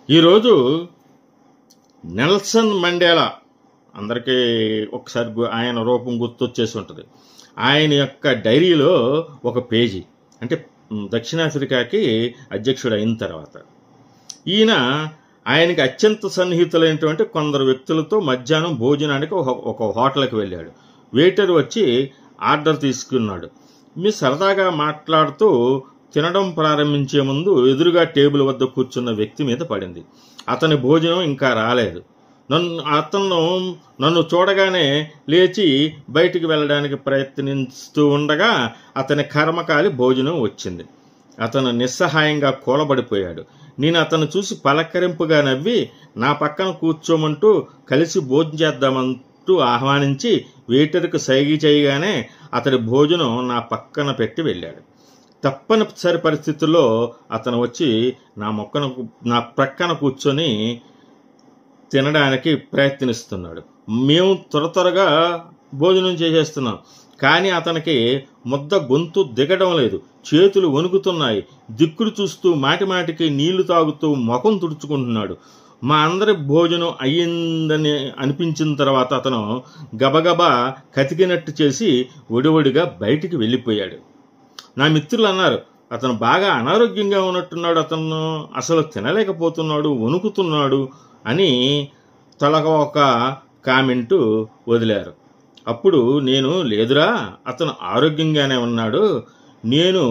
ఈరోజు Nelson Mandela అందరికీ ఒకసారి ఆయన రూపం గుర్తొచ్చేసి ఉంటుంది. ఆయన యొక్క డైరీలో ఒక పేజీ, అంటే దక్షిణాఫ్రికాకి అధ్యక్షుడు అయిన తర్వాత ఈయన ఆయనకి అత్యంత సన్నిహితులైనటువంటి కొందరు వ్యక్తులతో మధ్యాహ్నం భోజనానికి ఒక హోటల్కి వెళ్ళాడు. వెయిటర్ వచ్చి ఆర్డర్ తీసుకున్నాడు. మీ సరదాగా మాట్లాడుతూ తినడం ప్రారంభించే ముందు ఎదురుగా టేబుల్ వద్ద కూర్చున్న వ్యక్తి మీద పడింది. అతని భోజనం ఇంకా రాలేదు. నన్ను చూడగానే లేచి బయటికి వెళ్ళడానికి ప్రయత్నిస్తూ ఉండగా అతని కర్మకాలి భోజనం వచ్చింది. అతను నిస్సహాయంగా కూలబడిపోయాడు. నేను అతను చూసి పలకరింపుగా నవ్వి నా పక్కన కూర్చోమంటూ కలిసి భోజనం చేద్దామంటూ ఆహ్వానించి వెయిటర్కు సైగ చేయగానే అతడి భోజనం నా పక్కన పెట్టి వెళ్ళాడు. తప్పనిసరి పరిస్థితుల్లో అతను వచ్చి నా ప్రక్కన కూర్చొని తినడానికి ప్రయత్నిస్తున్నాడు. మేము త్వరగా భోజనం చేసేస్తున్నాం, కానీ అతనికి ముద్ద గొంతు దిగడం లేదు. చేతులు వణుకుతున్నాయి. దిక్కులు చూస్తూ మాటిమాటికి నీళ్లు తాగుతూ ముఖం తుడుచుకుంటున్నాడు. మా అందరి భోజనం అయ్యిందని అనిపించిన తర్వాత అతను గబగబా కతికినట్టు చేసి ఒడివడిగా బయటికి వెళ్ళిపోయాడు. నా మిత్రులు అన్నారు, అతను బాగా అనారోగ్యంగా ఉన్నట్టున్నాడు, అతను అసలు తినలేకపోతున్నాడు, వణుకుతున్నాడు అని తలగా ఒక కామెంటు వదిలారు. అప్పుడు నేను, లేదురా, అతను ఆరోగ్యంగానే ఉన్నాడు. నేను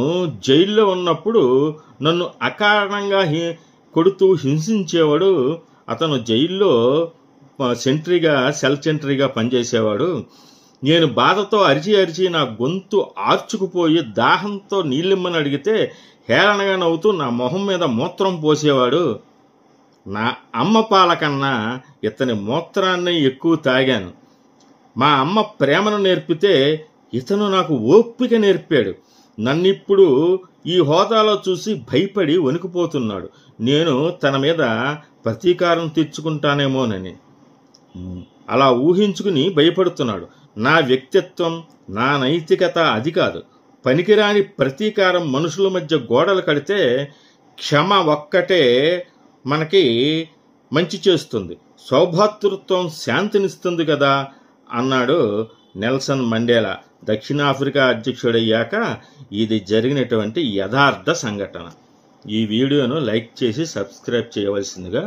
జైల్లో ఉన్నప్పుడు నన్ను అకారణంగా కొడుతూ హింసించేవాడు. అతను జైల్లో సెల్ సెంట్రీగా పనిచేసేవాడు. నేను బాధతో అరిచి నా గొంతు ఆర్చుకుపోయి దాహంతో నీళ్ళిమ్మని అడిగితే హేళనగా నవ్వుతూ నా మొహం మీద మూత్రం పోసేవాడు. నా అమ్మ పాల కన్నా ఇతని మూత్రాన్ని ఎక్కువ తాగాను. మా అమ్మ ప్రేమను నేర్పితే ఇతను నాకు ఓపిక నేర్పాడు. నన్నిప్పుడు ఈ హోదాలో చూసి భయపడి వణికిపోతున్నాడు. నేను తన మీద ప్రతీకారం తీర్చుకుంటానేమోనని అలా ఊహించుకుని భయపడుతున్నాడు. నా వ్యక్తిత్వం, నా నైతికత అది కాదు. పనికిరాని ప్రతీకారం మనుషుల మధ్య గోడలు కడితే క్షమ ఒక్కటే మనకి మంచి చేస్తుంది, సౌభాతృత్వం శాంతినిస్తుంది కదా అన్నాడు నెల్సన్ మండేలా. దక్షిణాఫ్రికా అధ్యక్షుడయ్యాక ఇది జరిగినటువంటి యథార్థ సంఘటన. ఈ వీడియోను లైక్ చేసి సబ్స్క్రైబ్ చేయవలసిందిగా